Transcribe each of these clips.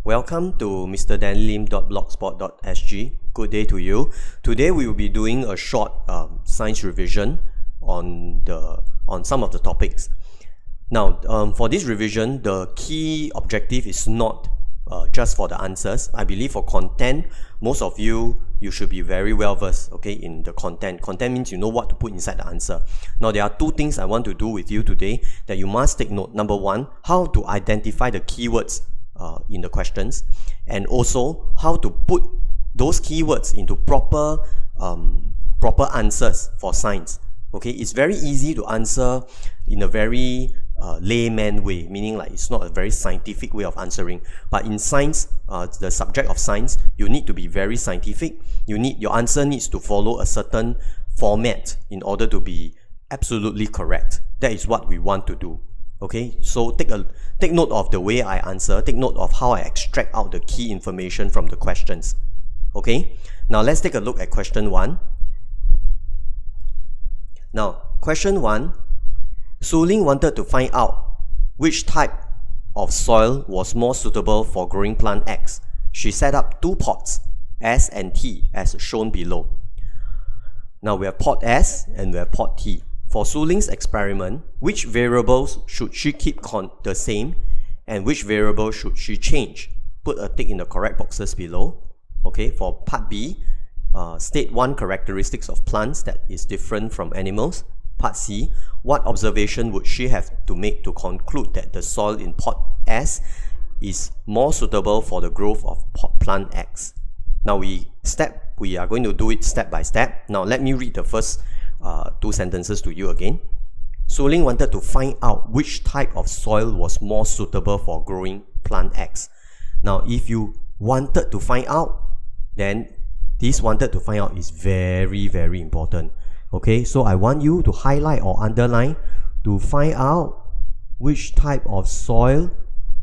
Welcome to mrdanlim.blogspot.sg. Good day to you. Today we will be doing a short science revision on some of the topics. Now, for this revision, the key objective is not just for the answers. I believe for content, most of you should be very well versed, okay, in the content. Content means you know what to put inside the answer. Now, there are two things I want to do with you today that you must take note. Number one, how to identify the keywords in the questions, and also how to put those keywords into proper answers for science. Okay, it's very easy to answer in a very layman way, meaning like it's not a very scientific way of answering. But in science, the subject of science, you need to be very scientific. Your answer needs to follow a certain format in order to be absolutely correct. That is what we want to do. Okay, so take note of the way I answer, take note of how I extract out the key information from the questions. Okay, now let's take a look at question 1. Now, question 1, Su Ling wanted to find out which type of soil was more suitable for growing plant X. She set up two pots, S and T, as shown below. Now we have pot S and we have pot T. For Su Ling's experiment, which variables should she keep the same and which variable should she change? Put a tick in the correct boxes below. Okay, for part B, state one characteristics of plants that is different from animals. Part C, what observation would she have to make to conclude that the soil in pot S is more suitable for the growth of plant X? Now we are going to do it step by step. Now let me read the first two sentences to you again. Su Ling wanted to find out which type of soil was more suitable for growing plant X. Now, if you wanted to find out, then this wanted to find out is very, very important. Okay, so I want you to highlight or underline to find out which type of soil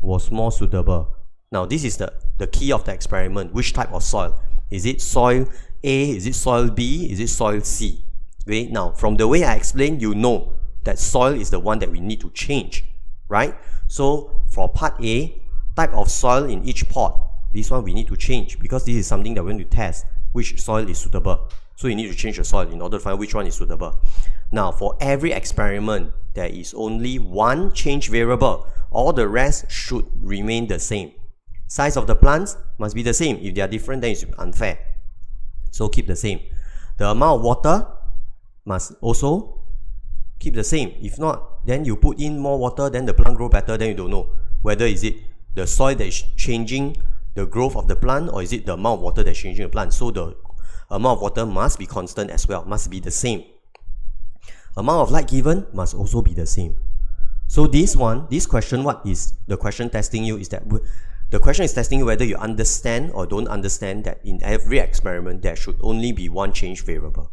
was more suitable. Now, this is the key of the experiment. Which type of soil? Is it soil A? Is it soil B? Is it soil C? Okay, now from the way I explained, you know that soil is the one that we need to change, right? So for part A, type of soil in each pot, this one we need to change because this is something that we're going to test which soil is suitable. So you need to change the soil in order to find which one is suitable. Now for every experiment, there is only one change variable. All the rest should remain the same. Size of the plants must be the same. If they are different, then it's unfair. So keep the same. The amount of water must also keep the same. If not, then you put in more water, then the plant grow better, then you don't know whether is it the soil that is changing the growth of the plant or is it the amount of water that's changing the plant. So the amount of water must be constant as well, must be the same. Amount of light given must also be the same. So this question, what is the question testing you is that the question is testing you whether you understand or don't understand that in every experiment there should only be one change variable.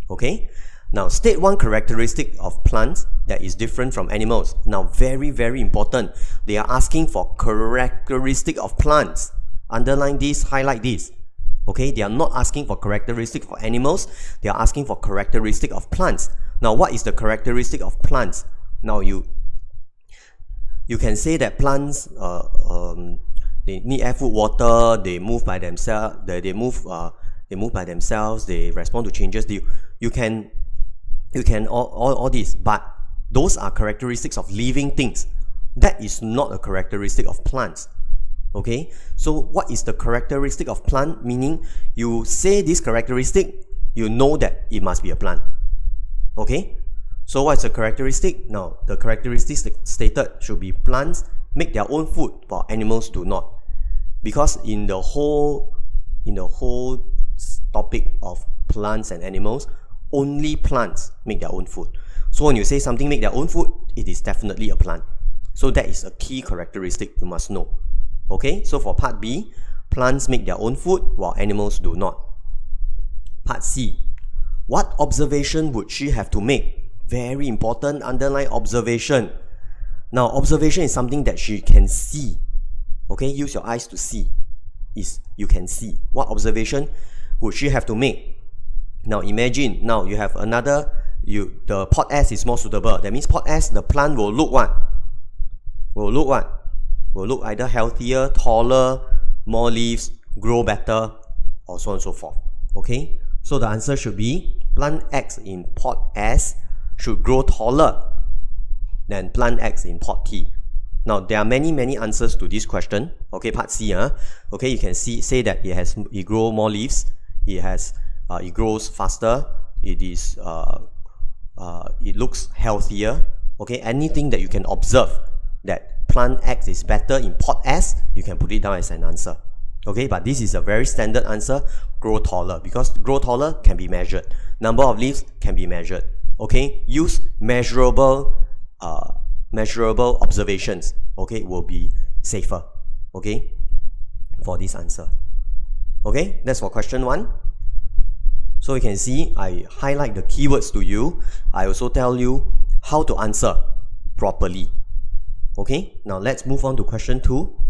Okay, now state one characteristic of plants that is different from animals. Now very, very important, they are asking for characteristic of plants. Underline this, highlight this. Okay, they are not asking for characteristic for animals, they are asking for characteristic of plants. Now what is the characteristic of plants? Now you can say that plants they need air, food, water, they move by themselves, they move by themselves, they respond to changes. You can all this, but those are characteristics of living things. That is not a characteristic of plants. Okay, so what is the characteristic of plant? Meaning you say this characteristic, you know that it must be a plant. Okay, so what's the characteristic? Now the characteristics stated should be plants make their own food while animals do not, because in the whole topic of plants and animals, only plants make their own food. So when you say something make their own food, it is definitely a plant. So that is a key characteristic you must know. Okay, so for part B, plants make their own food while animals do not. Part C, what observation would she have to make? Very important, underline observation. Now observation is something that she can see. Okay, use your eyes to see. You can see. What observation would she have to make? Now imagine, now you have another, the pot S is more suitable. That means pot S, the plant will look what? will look either healthier, taller, more leaves, grow better, or so on and so forth. Okay, so the answer should be plant X in pot S should grow taller than plant X in pot T. Now there are many answers to this question. Okay, part C. Okay, you can say that it grows more leaves, it grows faster, it looks healthier. Okay, anything that you can observe that plant X is better in pot S, you can put it down as an answer. Okay, but this is a very standard answer, grow taller, because grow taller can be measured. Number of leaves can be measured. Okay, use measurable observations. Okay, will be safer. Okay, for this answer. Okay, that's for question 1. So you can see I highlight the keywords to you. I also tell you how to answer properly. Okay, now let's move on to question 2.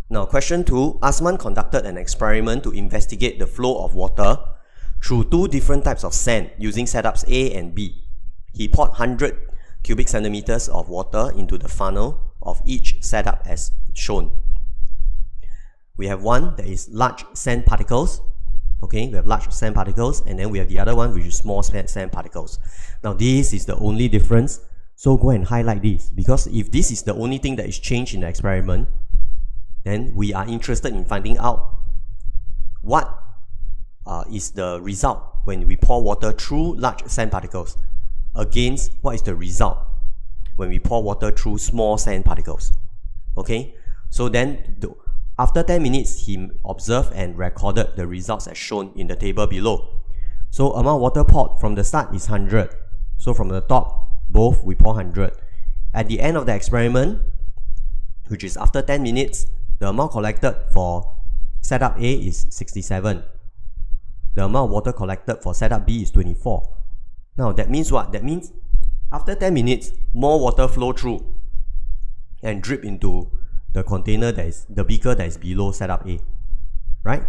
Now question 2, Asman conducted an experiment to investigate the flow of water through 2 different types of sand using setups A and B. He poured 100 cubic centimeters of water into the funnel of each setup as shown. We have one that is large sand particles. Okay, we have large sand particles, and then we have the other one which is small sand particles. Now this is the only difference, so go and highlight this, because if this is the only thing that is changed in the experiment, then we are interested in finding out what is the result when we pour water through large sand particles against what is the result when we pour water through small sand particles. Okay, so then after 10 minutes, he observed and recorded the results as shown in the table below. So amount of water poured from the start is 100. So from the top, both we pour 100. At the end of the experiment, which is after 10 minutes, the amount collected for setup A is 67. The amount of water collected for setup B is 24. Now that means what? That means after 10 minutes, more water flow through and drip into the container that is the beaker that is below setup A. Right?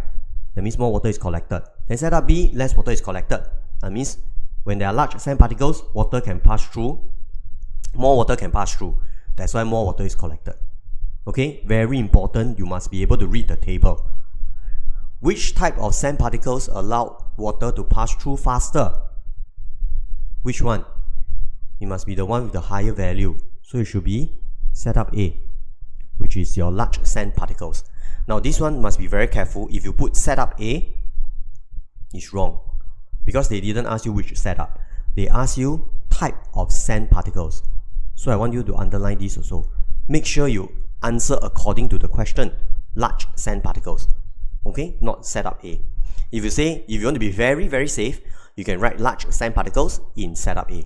That means more water is collected. Then setup B, less water is collected. That means when there are large sand particles, water can pass through. More water can pass through. That's why more water is collected. Okay, very important, you must be able to read the table. Which type of sand particles allow water to pass through faster? Which one? It must be the one with the higher value. So it should be setup A, which is your large sand particles. Now this one must be very careful. If you put setup A, it's wrong, because they didn't ask you which setup. They ask you type of sand particles. So I want you to underline this also. Make sure you answer according to the question, large sand particles. Okay, not setup A. If you want to be very safe, you can write large sand particles in setup A.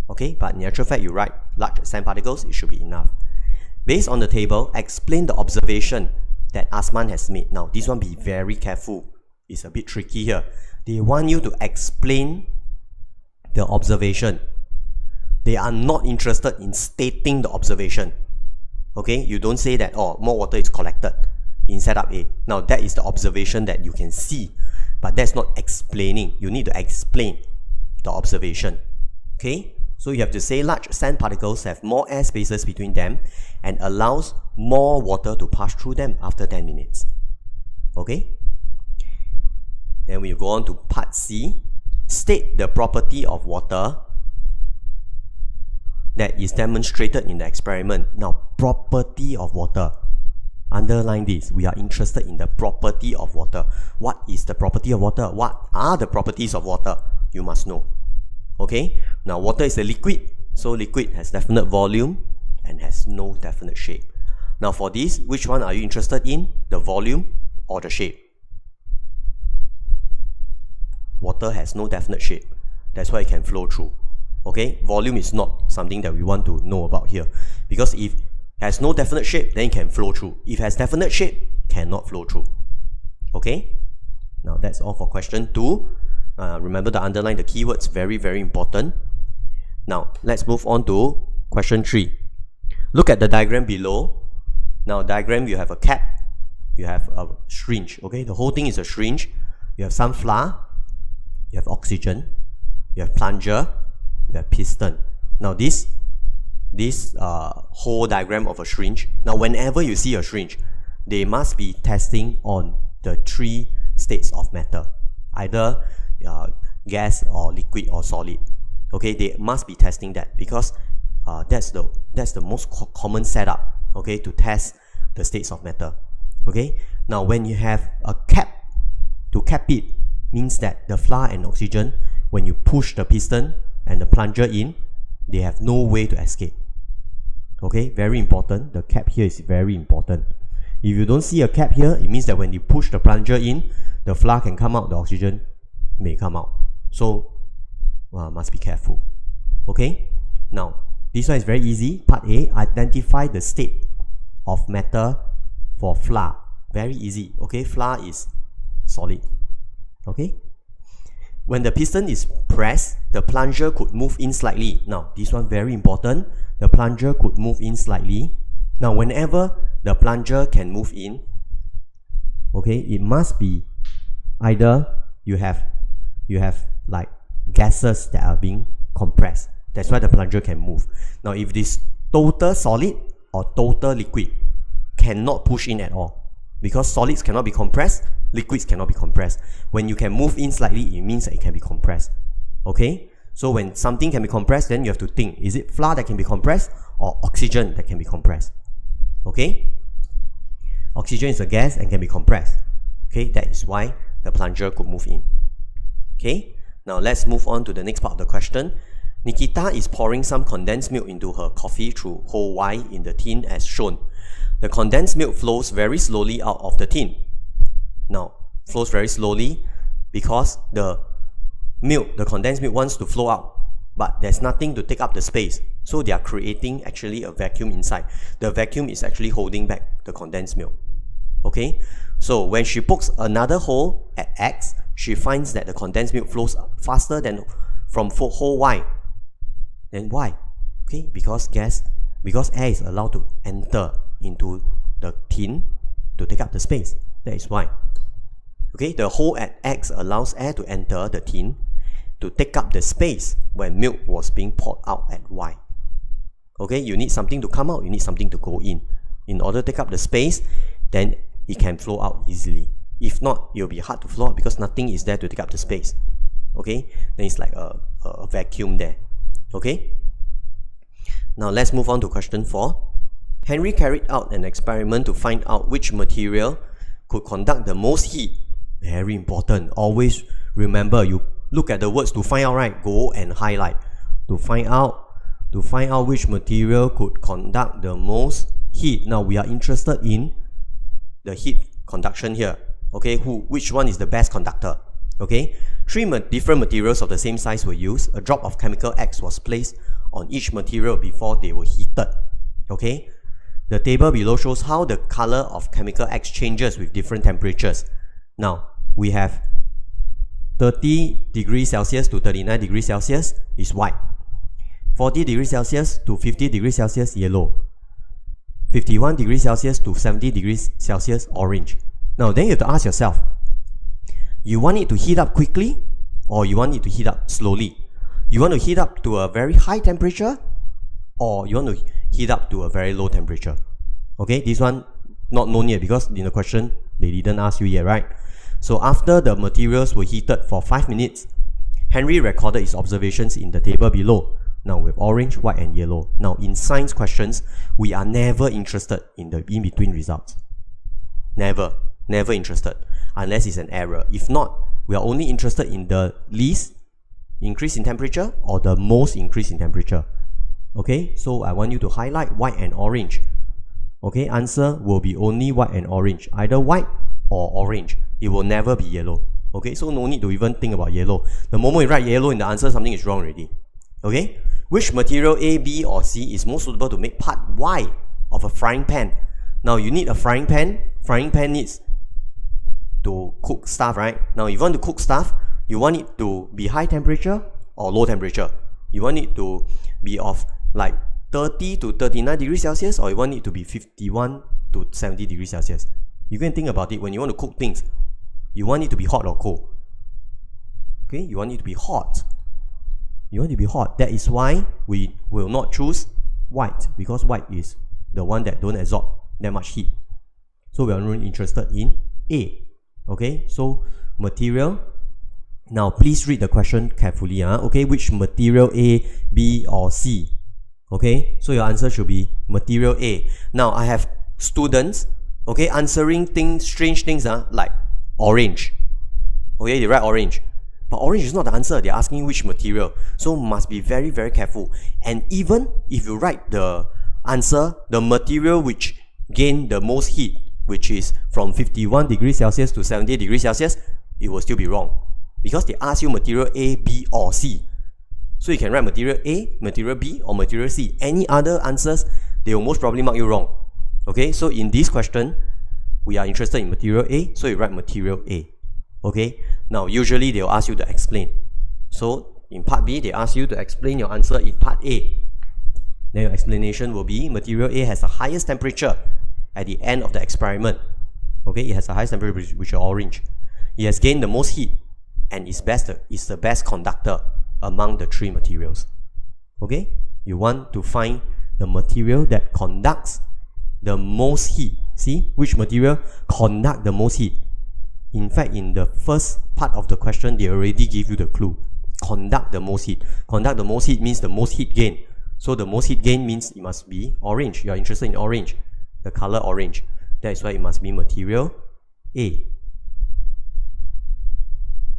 Okay, but in actual fact, you write large sand particles, it should be enough. Based on the table, explain the observation that Asman has made. Now, this one be very careful. It's a bit tricky here. They want you to explain the observation. They are not interested in stating the observation. Okay, you don't say that, oh, more water is collected in setup A. Now, that is the observation that you can see, but that's not explaining. You need to explain the observation. Okay, so you have to say large sand particles have more air spaces between them and allows more water to pass through them after 10 minutes. Okay, then we go on to part C. State the property of water that is demonstrated in the experiment. Now, property of water. Underline this. We are interested in the property of water. What is the property of water? What are the properties of water? You must know. Okay? Now, water is a liquid. So, liquid has definite volume and has no definite shape. Now, for this, which one are you interested in? The volume or the shape? Water has no definite shape. That's why it can flow through. Okay, volume is not something that we want to know about here, because if it has no definite shape, then it can flow through. If it has definite shape, cannot flow through. Okay, now that's all for question 2. Remember to underline the keywords, very important. Now let's move on to question 3. Look at the diagram below. Now diagram, you have a cap, you have a syringe. Okay, the whole thing is a syringe. You have some flour, you have oxygen, you have plunger, you have piston. Now this this whole diagram of a syringe. Now whenever you see a syringe, they must be testing on the 3 states of matter, either gas or liquid or solid. Okay, they must be testing that because that's the most common setup, okay, to test the states of matter. Okay, now when you have a cap, to cap it means that the flour and oxygen, when you push the piston and the plunger in, they have no way to escape. Okay, very important. The cap here is very important. If you don't see a cap here, it means that when you push the plunger in, the flour can come out, the oxygen may come out. So must be careful. Okay, now this one is very easy. Part A, identify the state of matter for flour. Very easy. Okay, flour is solid. Okay, when the piston is pressed, the plunger could move in slightly. Now this one very important. The plunger could move in slightly. Now whenever the plunger can move in, okay, it must be either you have like gases that are being compressed. That's why the plunger can move. Now if this total solid or total liquid, cannot push in at all, because solids cannot be compressed, liquids cannot be compressed. When you can move in slightly, it means that it can be compressed. Okay, so when something can be compressed, then you have to think, is it flour that can be compressed or oxygen that can be compressed? Okay, oxygen is a gas and can be compressed. Okay, that is why the plunger could move in. Okay, now let's move on to the next part of the question. Nikita is pouring some condensed milk into her coffee through hole Y in the tin as shown. The condensed milk flows very slowly out of the tin. Now, flows very slowly because the condensed milk wants to flow out, but there's nothing to take up the space. So they are creating actually a vacuum inside. The vacuum is actually holding back the condensed milk. Okay, so when she pokes another hole at X, she finds that the condensed milk flows faster than from hole Y. Then why? Okay, because air is allowed to enter into the tin to take up the space. That is why. Okay, the hole at X allows air to enter the tin to take up the space when milk was being poured out at Y. Okay, you need something to come out, you need something to go in. In order to take up the space, then it can flow out easily. If not, it will be hard to flow out because nothing is there to take up the space. Okay, then it's like a vacuum there. Okay, now let's move on to question 4. Henry carried out an experiment to find out which material could conduct the most heat. Very important. Always remember, you look at the words to find out, right? Go and highlight. To find out which material could conduct the most heat. Now we are interested in the heat conduction here. Okay, which one is the best conductor? Okay, 3 different materials of the same size were used. A drop of chemical X was placed on each material before they were heated. Okay, the table below shows how the color of chemical X changes with different temperatures. Now we have 30 degrees Celsius to 39 degrees Celsius is white, 40 degrees Celsius to 50 degrees Celsius yellow, 51 degrees Celsius to 70 degrees Celsius orange. Now then you have to ask yourself, you want it to heat up quickly or you want it to heat up slowly? You want to heat up to a very high temperature or you want to heat up to a very low temperature? Okay, this one not known yet because in the question they didn't ask you yet, right? So after the materials were heated for 5 minutes, Henry recorded his observations in the table below. Now with orange, white and yellow. Now in science questions, we are never interested in the in-between results. Never interested unless it's an error. If not, we are only interested in the least increase in temperature or the most increase in temperature. Okay, so I want you to highlight white and orange. Okay, answer will be only white and orange, either white or orange. It will never be yellow. Okay, so no need to even think about yellow. The moment you write yellow in the answer, something is wrong already. Okay, which material A, B or C is most suitable to make part Y of a frying pan? Now you need a frying pan. Frying pan needs to cook stuff, right? Now if you want to cook stuff, you want it to be high temperature or low temperature. You want it to be of like 30 to 39 degrees Celsius or you want it to be 51 to 70 degrees Celsius. You can think about it. When you want to cook things, you want it to be hot or cold? Okay, you want it to be hot. You want it to be hot. That is why we will not choose white, because white is the one that don't absorb that much heat. So we are only interested in A. Okay, so material. Now please read the question carefully. Okay, which material, A, B, or C? Okay, so your answer should be material A. Now I have students, okay, answering things, strange things, like orange. Okay, they write orange. But orange is not the answer. They're asking which material. So must be very, very careful. And even if you write the answer, the material which gain the most heat, which is from 51 degrees Celsius to 70 degrees Celsius, it will still be wrong. Because they ask you material A, B, or C. So you can write material A, material B, or material C. Any other answers, they will most probably mark you wrong. Okay, so in this question, we are interested in material A, so you write material A. Okay, now usually they will ask you to explain. So in part B, they ask you to explain your answer in part A. Then your explanation will be material A has the highest temperature at the end of the experiment. Okay, it has the highest temperature, which is orange. It has gained the most heat and is the best conductor among the three materials. Okay, you want to find the material that conducts the most heat. See, which material conduct the most heat? In fact, in the first part of the question, they already give you the clue. Conduct the most heat. Conduct the most heat means the most heat gain. So the most heat gain means it must be orange. You are interested in orange, the color orange. That is why it must be material A.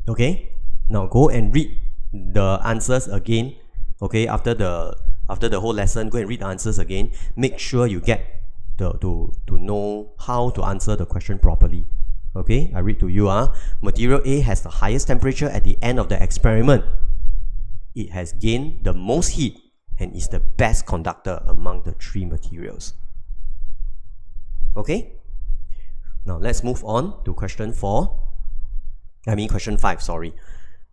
Okay, now go and read the answers again. Okay, after the whole lesson, go and read the answers again. Make sure you get to know how to answer the question properly. Okay, I read to you. Material A has the highest temperature at the end of the experiment. It has gained the most heat and is the best conductor among the three materials. Okay, now let's move on to question 5, sorry.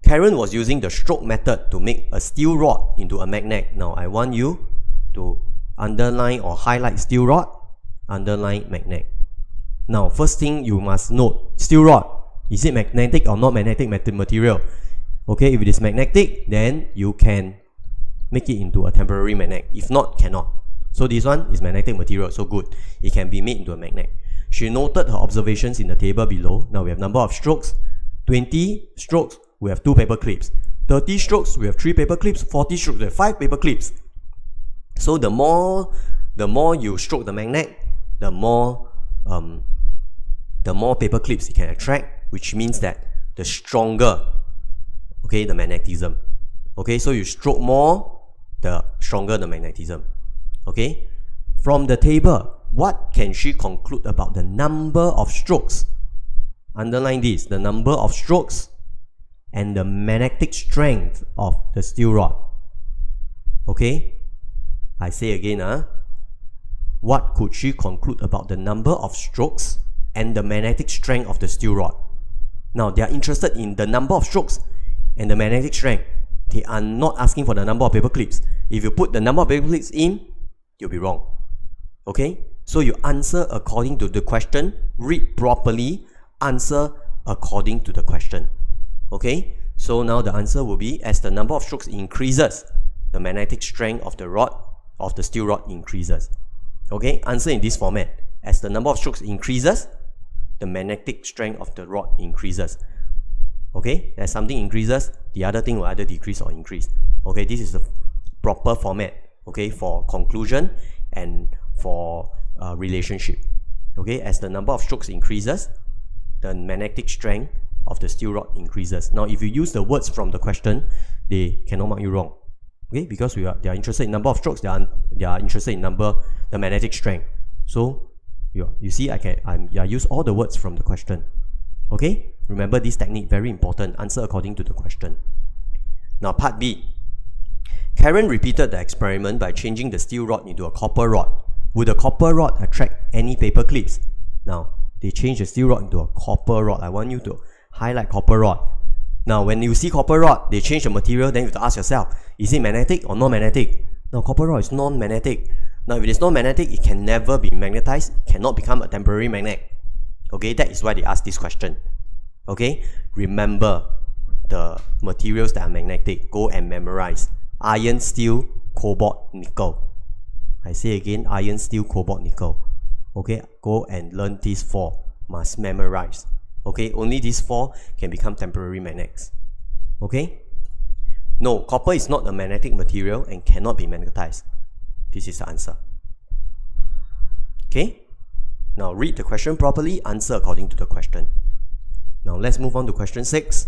Karen was using the stroke method to make a steel rod into a magnet. Now I want you to underline or highlight steel rod, underline magnet. Now first thing you must note, steel rod, is it magnetic or not magnetic material? Okay, if it is magnetic, then you can make it into a temporary magnet. If not, cannot. So this one is magnetic material, so good. It can be made into a magnet. She noted her observations in the table below. Now we have number of strokes. 20 strokes, we have 2 paper clips. 30 strokes, we have 3 paper clips. 40 strokes, we have 5 paper clips. So the more you stroke the magnet, the more paper clips it can attract, which means that the stronger, okay, the magnetism. Okay, so you stroke more, the stronger the magnetism. Okay, from the table, what can she conclude about the number of strokes? Underline this, the number of strokes and the magnetic strength of the steel rod. Okay, I say again, what could she conclude about the number of strokes and the magnetic strength of the steel rod? Now they are interested in the number of strokes and the magnetic strength. They are not asking for the number of paper clips. If you put the number of paper clips in, you'll be wrong. Okay, so you answer according to the question, read properly, answer according to the question. Okay, so now the answer will be, as the number of strokes increases, the magnetic strength of the steel rod increases. Okay, answer in this format. As the number of strokes increases, the magnetic strength of the rod increases. Okay, as something increases, the other thing will either decrease or increase. Okay, this is the proper format, okay, for conclusion and for relationship. Okay, as the number of strokes increases, the magnetic strength of the steel rod increases. Now if you use the words from the question, they cannot mark you wrong. Okay, because they are interested in number of strokes, they are interested in the magnetic strength. So you see, I use all the words from the question. Okay, remember this technique, very important. Answer according to the question. Now part B. Karen repeated the experiment by changing the steel rod into a copper rod. Would the copper rod attract any paper clips? Now they change the steel rod into a copper rod. I want you to highlight copper rod. Now when you see copper rod, they change the material, then you have to ask yourself, is it magnetic or non-magnetic? Now copper rod is non-magnetic. Now if it is non-magnetic, it can never be magnetized, it cannot become a temporary magnet. Okay, that is why they ask this question. Okay, remember the materials that are magnetic. Go and memorize: iron, steel, cobalt, nickel. I say again, iron, steel, cobalt, nickel. Okay, go and learn these 4. Must memorize. Okay, only these 4 can become temporary magnets. Okay? No, copper is not a magnetic material and cannot be magnetized. This is the answer. Okay? Now read the question properly, answer according to the question. Now let's move on to question 6.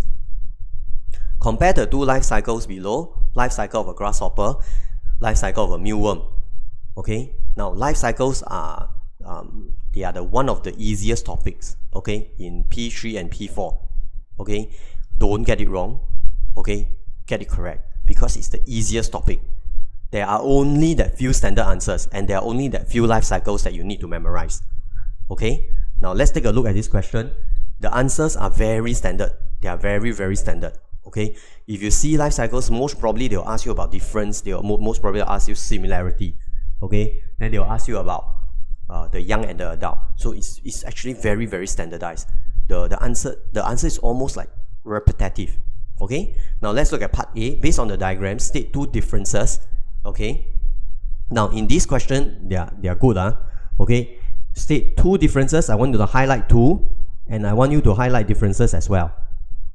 Compare the 2 life cycles below. Life cycle of a grasshopper, life cycle of a mealworm. Okay? Now life cycles are they are one of the easiest topics, okay, in P3 and P4. Okay? Don't get it wrong. Okay? Get it correct, because it's the easiest topic. There are only that few standard answers, and there are only that few life cycles that you need to memorize. Okay? Now let's take a look at this question. The answers are very standard. They are very, very standard. Okay? If you see life cycles, most probably they will ask you about difference. They will most probably ask you similarity. Okay? Then they will ask you about the young and the adult. So it's actually very, very standardized. The answer is almost like repetitive. Okay? Now let's look at part A. Based on the diagram, state 2 differences. Okay? Now in this question, they are good. Okay? State 2 differences. I want you to highlight 2, and I want you to highlight differences as well.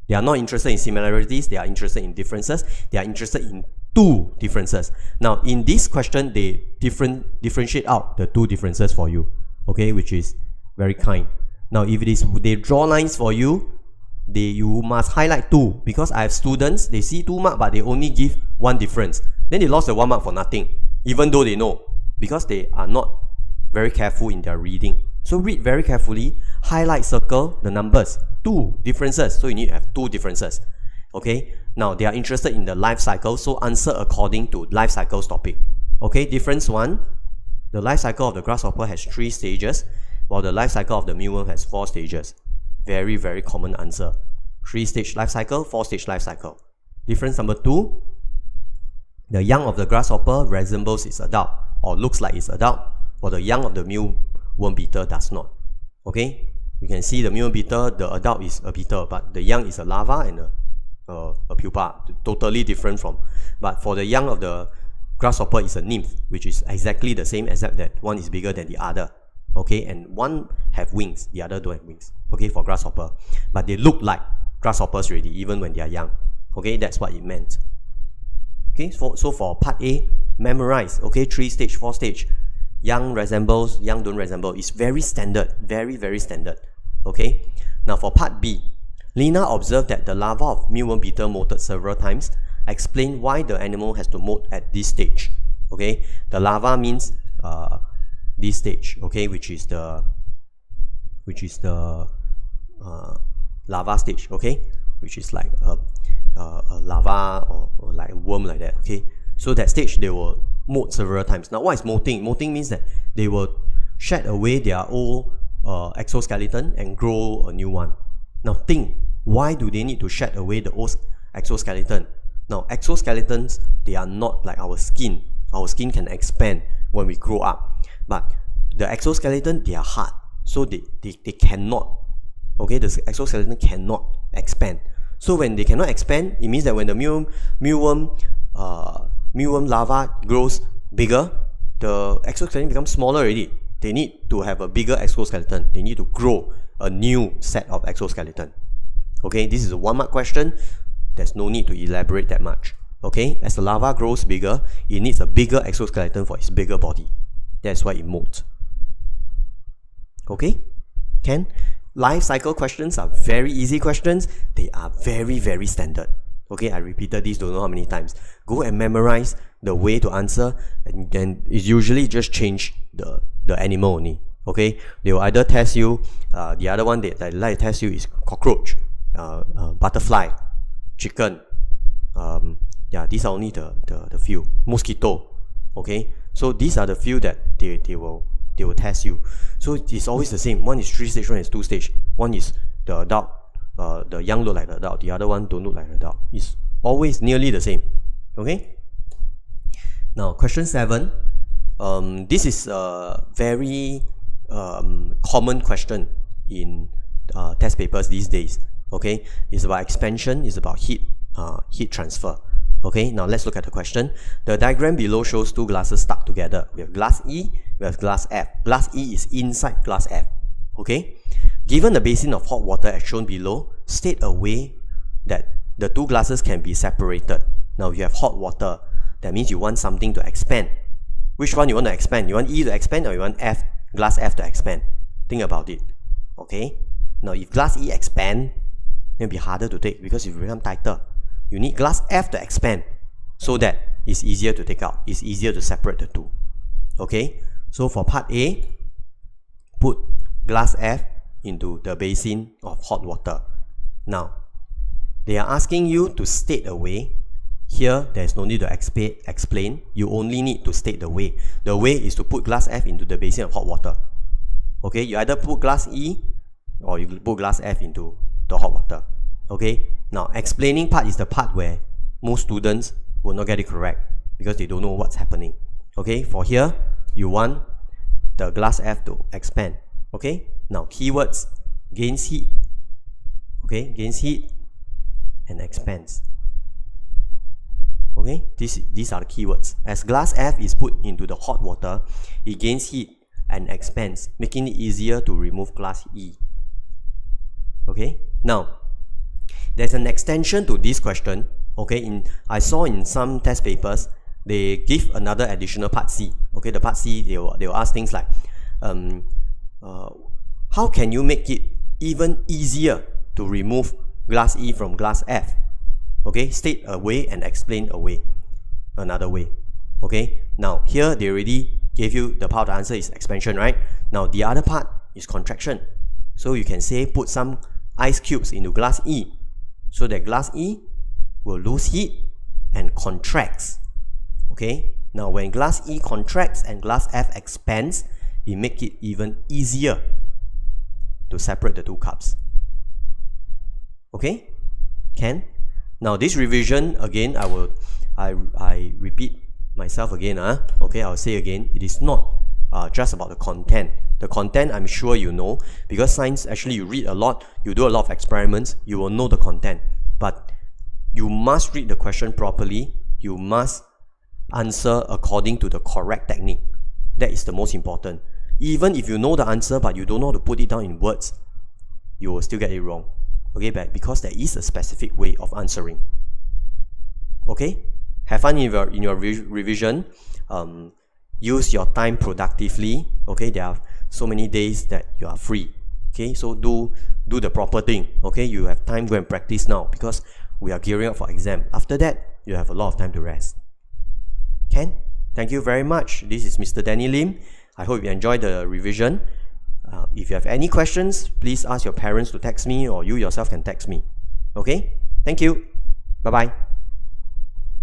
They are not interested in similarities, they are interested in differences. They are interested in 2 differences. Now in this question, they differentiate out the 2 differences for you. Okay, which is very kind. Now if it is they draw lines for you, you must highlight 2, because I have students, they see 2 marks but they only give 1 difference. Then they lost the 1 mark for nothing, even though they know, because they are not very careful in their reading. So read very carefully, highlight, circle the numbers. 2 differences, so you need to have 2 differences. Okay, now they are interested in the life cycle, so answer according to life cycles topic. Okay, difference 1, the life cycle of the grasshopper has 3 stages, while the life cycle of the mealworm has 4 stages. Very, very common answer. 3-stage life cycle, 4-stage life cycle. Difference number 2, the young of the grasshopper resembles its adult, or looks like its adult, while the young of the mealworm beetle does not. Okay, you can see the mealworm beetle, the adult is a beetle, but the young is a larva and a pupa, totally different from. But for the young of the grasshopper is a nymph, which is exactly the same, except that one is bigger than the other. Okay, and one have wings, the other don't have wings. Okay, for grasshopper, but they look like grasshoppers already, even when they are young. Okay, that's what it meant. Okay, so for part A, memorize. Okay, 3-stage, 4-stage. Young resembles, young don't resemble. It's very standard, very, very standard. Okay, now for part B, Lina observed that the larva of mealworm beetle molted several times. Explain why the animal has to molt at this stage. Okay, the larva means this stage. Okay, which is the larva stage. Okay, which is like a larva or like a worm like that. Okay, so that stage they will molt several times. Now what is molting? Molting means that they will shed away their old exoskeleton and grow a new one. Now think, why do they need to shed away the old exoskeleton? Now exoskeletons, they are not like our skin. Our skin can expand when we grow up, but the exoskeleton, they are hard, so they cannot. Okay, the exoskeleton cannot expand. So when they cannot expand, it means that when the mealworm larva grows bigger, the exoskeleton becomes smaller already. They need to have a bigger exoskeleton. They need to grow a new set of exoskeleton. Okay, this is a 1-mark question. There's no need to elaborate that much. Okay, as the larva grows bigger, it needs a bigger exoskeleton for its bigger body. That's why it molts. Okay, can? Life cycle questions are very easy questions. They are very, very standard. Okay, I repeated this don't know how many times. Go and memorize the way to answer, and then it's usually just change the animal only. Okay, they will either test you, the other one they like to test you is cockroach, butterfly, chicken. Yeah, these are only the few. Mosquito. Okay, so these are the few that they will test you. So it's always the same. One is 3-stage, one is 2-stage. One is the adult, the young look like the adult, the other one don't look like the adult. It's always nearly the same. Okay, now question 7. This is a very common question in test papers these days. Okay, it's about expansion, it's about heat transfer. Okay, now let's look at the question. The diagram below shows two glasses stuck together. We have glass E, we have glass F. Glass E is inside glass F. Okay? Given the basin of hot water as shown below, state a way that the two glasses can be separated. Now you have hot water. That means you want something to expand. Which one you want to expand? You want E to expand or you want glass F to expand? Think about it. Okay? Now if glass E expand, it'll be harder to take because it will become tighter. You need glass F to expand so that it's easier to take out. It's easier to separate the two. Okay? So for part A, put glass F into the basin of hot water. Now, they are asking you to state a way. Here, there is no need to explain. You only need to state the way. The way is to put glass F into the basin of hot water. Okay? You either put glass E or you put glass F into the hot water. Okay? Now, explaining part is the part where most students will not get it correct because they don't know what's happening. Okay? For here, you want the glass F to expand. Okay? Now, keywords, gains heat. Okay? Gains heat and expands. Okay? These are the keywords. As glass F is put into the hot water, it gains heat and expands, making it easier to remove glass E. Okay? Now, there's an extension to this question. Okay, I saw in some test papers, they give another additional part C. Okay, the part C, they will ask things like, how can you make it even easier to remove glass E from glass F? Okay, state a way and explain a way, another way. Okay, now here they already gave you the part of the answer is expansion, right? Now the other part is contraction. So you can say put some ice cubes into glass E so that glass E will lose heat and contracts. Okay, now when glass E contracts and glass F expands, it makes it even easier to separate the two cups. Okay, can? Now this revision again, I repeat myself again. Okay, I'll say again, it is not just about the content. The content I'm sure you know, because science actually you read a lot, you do a lot of experiments, you will know the content. But you must read the question properly, you must answer according to the correct technique. That is the most important. Even if you know the answer but you don't know how to put it down in words, you will still get it wrong. Okay, but because there is a specific way of answering. Okay, have fun in your revision. Use your time productively. Okay, there are so many days that you are free. Okay, so do the proper thing. Okay, you have time, go and practice now because we are gearing up for exam. After that, you have a lot of time to rest. Can? Thank you very much. This is Mr. Danny Lim. I hope you enjoyed the revision. If you have any questions, please ask your parents to text me or you yourself can text me. Okay? Thank you. Bye-bye.